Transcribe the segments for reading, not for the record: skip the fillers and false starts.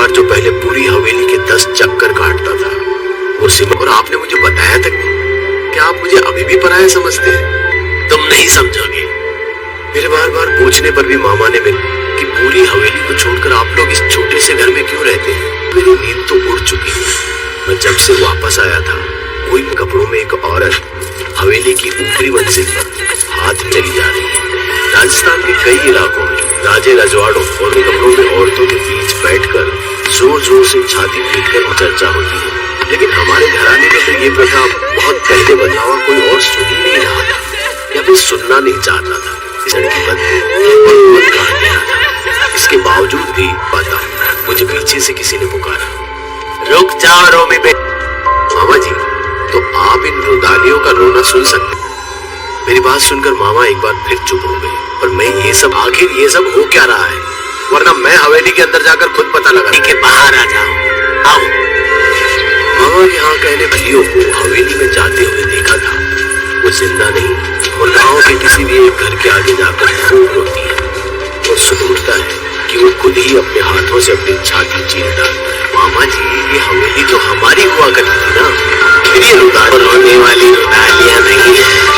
परिवार जो पहले पूरी हवेली के 10 चक्कर काटता था, उसी में और आपने मुझे बताया तक नहीं कि आप मुझे अभी भी पराया समझते हैं। तुम नहीं समझोगे। मेरे बार बार पूछने पर भी मामा ने कि पूरी हवेली को छोड़कर आप लोग इस छोटे से घर में क्यों रहते हैं। मेरी नींद तो उड़ चुकी है। मैं जब से वापस आया था, कोई कपड़ों में एक औरत हवेली की ऊपरी मंजिल पर हाथ में चली जा रही है। राजस्थान के कई इलाकों में राजे रजवाड़ों और कपड़ों में औरतों के बीच बैठकर जोर जोर से छाती पीटकर चर्चा होती है, लेकिन हमारे घराने में तो ये प्रथा बहुत पहले बदलावा कोई और सुन ही नहीं रहा था या फिर सुनना नहीं चाहता था। इस लड़की पर इसके बावजूद भी पता मुझे पीछे से किसी ने पुकारा, रुक जाओ रोमी बेटी। मामा जी, तो आप इन रुदालियों का रोना सुन सकते। मेरी बात सुनकर मामा एक बार फिर चुप हो गए। और मैं आखिर ये सब हो क्या रहा है, वरना मैं हवेली के अंदर जाकर खुद पता लगा कि बाहर आ जाओ। आओ। मामा के यहाँ कहने वालियों को हवेली में जाते हुए देखा था। वो जिंदा नहीं और गाँव के किसी भी एक घर के आगे जाकर खूब रोती है और सुन उठता है कि वो खुद ही अपने हाथों से अपनी छाती चीर डालता है। मामा जी, ये हवेली तो हमारी हुआ करती थी ना। ये रोने वाली रुदालियां नहीं है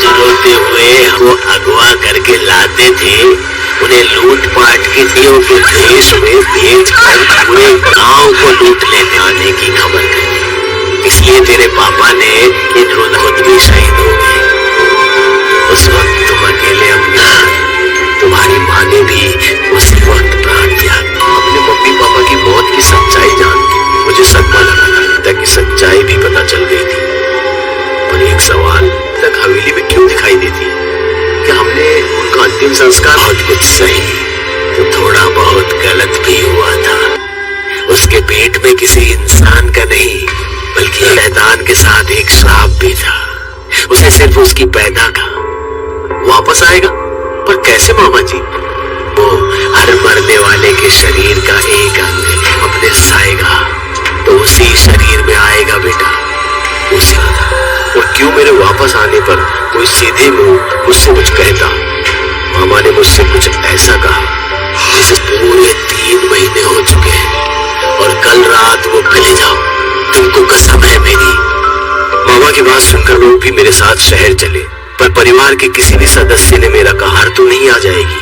जो रोते हुए वो अगवा करके लाते थे, उन्हें लूट पाट के दियों के देश में भेज कर पूरे गांव को लूट लेने आने की खबर कही। इसलिए तेरे पापा ने इन खुद भी शहीद हो गए। उस वक्त तुम अकेले अपना, तुम्हारी माँ ने भी उसी वक्त प्राण दिया। अपने मम्मी पापा की मौत की सच्चाई जान के मुझे सदमा लगा था कि सच्चाई भी पता चल गई थी। पर एक सवाल तक हवेली में क्यों दिखाई देती कि हमने उनका अंतिम संस्कार बहुत कुछ सही तो थोड़ा बहुत गलत भी हुआ था। उसके पेट में किसी इंसान का नहीं बल्कि शैतान के साथ एक श्राप भी था। उसे सिर्फ उसकी पैदा का वापस आएगा, पर कैसे मामा जी? वो हर मरने वाले के शरीर का एक अंग अपने साएगा तो उसी शरीर में आएगा बेटा, उसी। और क्यों मेरे वापस आने पर कोई सीधे मुंह मुझसे कुछ कहता? मामा ने मुझसे कुछ ऐसा कहा जैसे पूरे 3 महीने हो चुके हैं और कल रात वो मिले जाओ, तुमको कसम है मेरी। मामा की बात सुनकर लोग भी मेरे साथ शहर चले, पर परिवार के किसी भी सदस्य ने मेरा कहा हार तो नहीं आ जाएगी।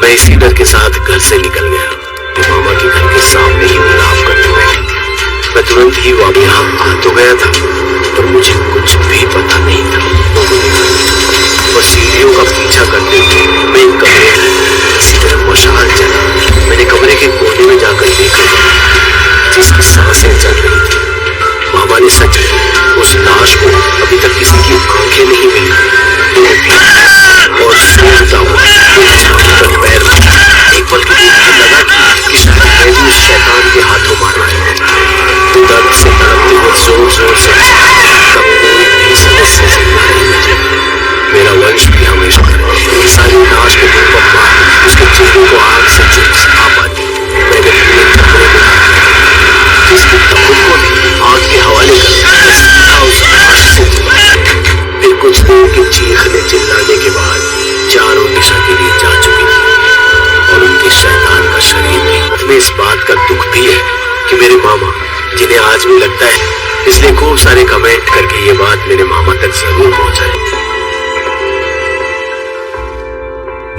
मैं इसी डर के साथ घर से निकल गया कि मामा के घर के सामने ही मिलाप करने बैठी थी। मैं तुरंत ही यहाँ आ तो गया था, पर मुझे कुछ भी पता नहीं था। और सीढ़ियों का पीछा करते हुए मैं एक कमरे में किसी तरह मशाल चला। मैंने कमरे के कोने में जाकर देखा जिसकी सांसें चल रही थी। मामा ने सच उस लाश को अभी तक किसी की आंखें नहीं मिली और सूखता हुआ पर पैर एक पल के लिए लगा कि शायद मैं भी उस शैतान के हाथों मारा है। दर्द से तड़पते हुए जोर जोर से सदस्य से मेरा वंश भी हमेशा सारी लाश को उसके चेहरे को आग से चिपचिपा पाती। मैंने पूरे कमरे में जिसकी खुद को आग के हवाले कर उस लाश से फिर कुछ देर के चीखने चिल्लाने के बाद चारों दिशा के लिए जा चुकी थी और उनके शैतान का शरीर भी। हमें इस बात का दुख भी है कि मेरे मामा, जिन्हें आज भी लगता है, इसलिए खूब सारे कमेंट करके ये बात मेरे मामा तक जरूर पहुंचाए।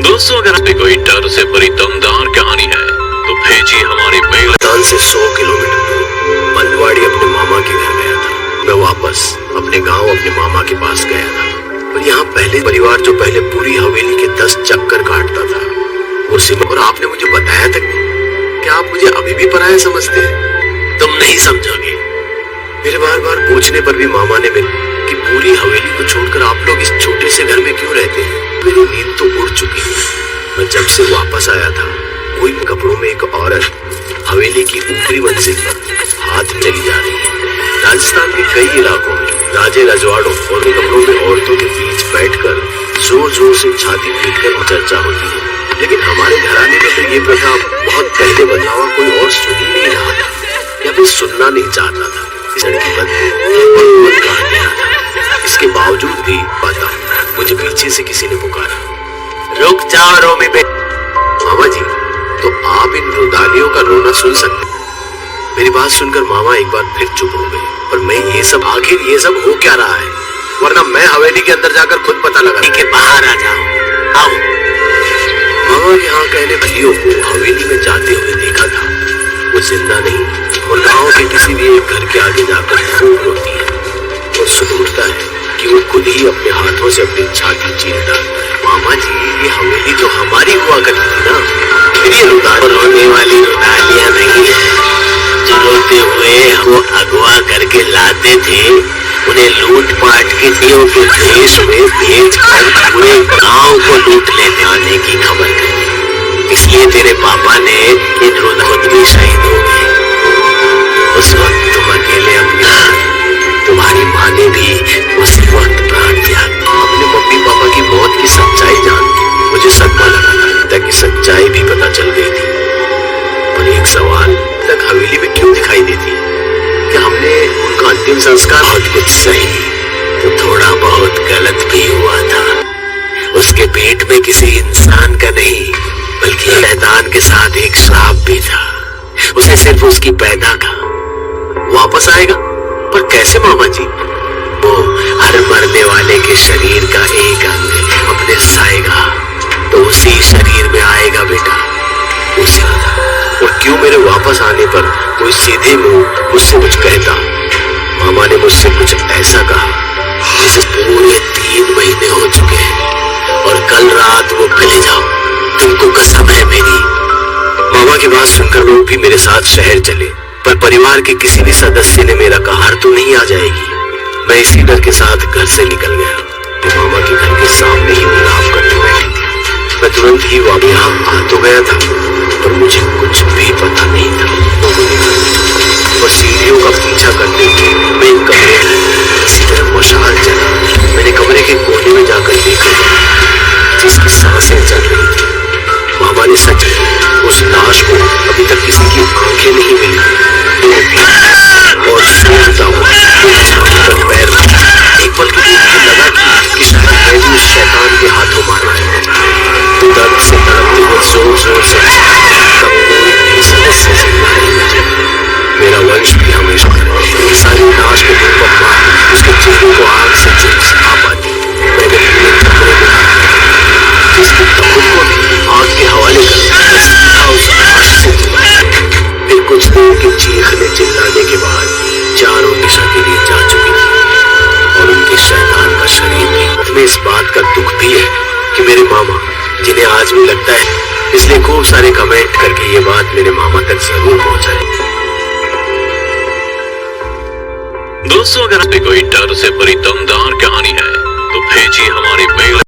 दोस्तों, अगर आपकी कोई डर से भरी दमदार कहानी है तो भेजिए हमारे मेल। से 100 किलोमीटर दूर बंदवाड़ी अपने मामा के घर गया था। मैं वापस अपने गांव अपने मामा के पास गया था। और यहाँ पहले परिवार जो पहले पूरी हवेली के 10 चक्कर काटता था, उसी में। और आपने मुझे बताया तक कि आप मुझे अभी भी पराया समझते हैं। तुम नहीं समझोगे। मेरे बार बार पूछने पर भी मामा ने कि पूरी हवेली को छोड़कर आप लोग इस छोटे से घर में क्यों रहते हैं। मेरी नींद तो उड़ चुकी है। मैं जब से वापस आया था, कोई कपड़ों में एक औरत हवेली की ऊपरी मंजिल पर हाथ में चली जा रही है। राजस्थान के कई इलाकों में राजे रजवाड़ों और कपड़ों में औरतों के बीच बैठकर जोर जोर से छाती पीटकर चर्चा होती है, लेकिन हमारे घराने में तो ये प्रथा बहुत पहले बदलावा कोई और सुन ही नहीं रहा था या फिर सुनना नहीं चाहता था। इस लड़की पर इसके बावजूद भी पता मुझे पीछे से किसी ने पुकारा, रुक जाओ रोमी बेटी। मामा जी, तो आप इन रुदालियों का रोना सुन सकते हैं। मेरी बात सुनकर मामा एक बार फिर चुप हो गए और मैं आखिर ये सब हो क्या रहा है, वरना मैं हवेली के अंदर जाकर खुद पता लगा के बाहर आ जाओ। आओ। मामा यहाँ कहने भलियों को हवेली में जाते हुए देखा था। वो जिंदा नहीं और गांव के किसी भी एक घर के आगे जाकर खूब रोती है और सुनता है कि वो खुद ही अपने हाथों से अपनी छाती चीर डालता है। मामा जी, ये हवेली तो हमारी हुआ करती थी ना, फिर ये रोने वाली रुदालियां नहीं है जो रोते हुए वो अगवा करके लाते थे, उन्हें लूट पाट के दियों के देश में भेज कर पूरे गांव को लूट लेने आने की खबर करी। इसलिए तेरे पापा ने इन खुद भी शहीद हो गए। उस वक्त तुम अकेले अपनी तुम्हारी माँ ने भी उसी वक्त प्राण त्याग दिया। अपने मम्मी पापा की मौत की सच्चाई जान के मुझे सदमा लगा था कि सच्चाई भी पता चल गई थी। और एक सवाल तक हवेली में क्यों दिखाई देती है कि हमने उनका अंतिम संस्कार बहुत कुछ सही तो थोड़ा बहुत गलत भी हुआ था। उसके पेट में किसी इंसान का नहीं बल्कि शैतान के साथ एक श्राप भी था। उसे सिर्फ उसकी पैदा का वापस आएगा, पर कैसे मामा जी? वो हर मरने वाले के शरीर का एक अंग अपने साएगा तो उसी शरीर में आएगा बेटा, उसी। और क्यों मेरे वापस आने पर कोई सीधे मुंह मुझसे कुछ कहता? मामा ने मुझसे कुछ ऐसा कहा जिसे पूरे 3 महीने हो चुके हैं और कल रात वो ले जाओ, तुमको कसम है मेरी। मामा की बात सुनकर लोग भी मेरे साथ शहर चले, पर परिवार के किसी भी सदस्य ने मेरा कहा हार तो नहीं आ जाएगी। मैं इसी डर के साथ घर से निकल गया कि मामा के घर के सामने ही मिलाप करने बैठी थी। मैं तुरंत ही वहां यहाँ आ तो गया था पर मुझे कुछ भी पता नहीं था। और सीढ़ियों का पीछा करते हुए मैं एक कमरे में इसी तरह मशाल चला। मैंने कमरे के कोने में जाकर देखा जिसकी सांसें चल रही थी। मामा ने सच उस लाश को अभी तक किसी की आंखें नहीं मिली और सूखता हुआ पैर एक पल के लिए लगा कि शायद मैं भी उस शैतान के हाथों मारा है। दर्द से तड़पते हुए जोर जोर से तब कोई भी सदस्य जिंदा नहीं बचा। मेरा वंश भी हमेशा सारी लाश को उसके चेहरे को आग से झुलसा पाती। मैंने पूरे कमरे में जिसकी तमुल को आग के हवाले कर उस लाश से फिर कुछ देर के चीखने चिल्लाने के बाद चारों दिशा के लिए जा चुकी थी और उनके शैतान का शरीर भी। हमें इस बात का दुख भी है कि मेरे मामा, जिन्हें आज भी लगता है, इसलिए खूब सारे कमेंट करके ये बात मेरे मामा तक जरूर पहुंचाए। दोस्तों, अगर आपने कोई डर से भरी दमदार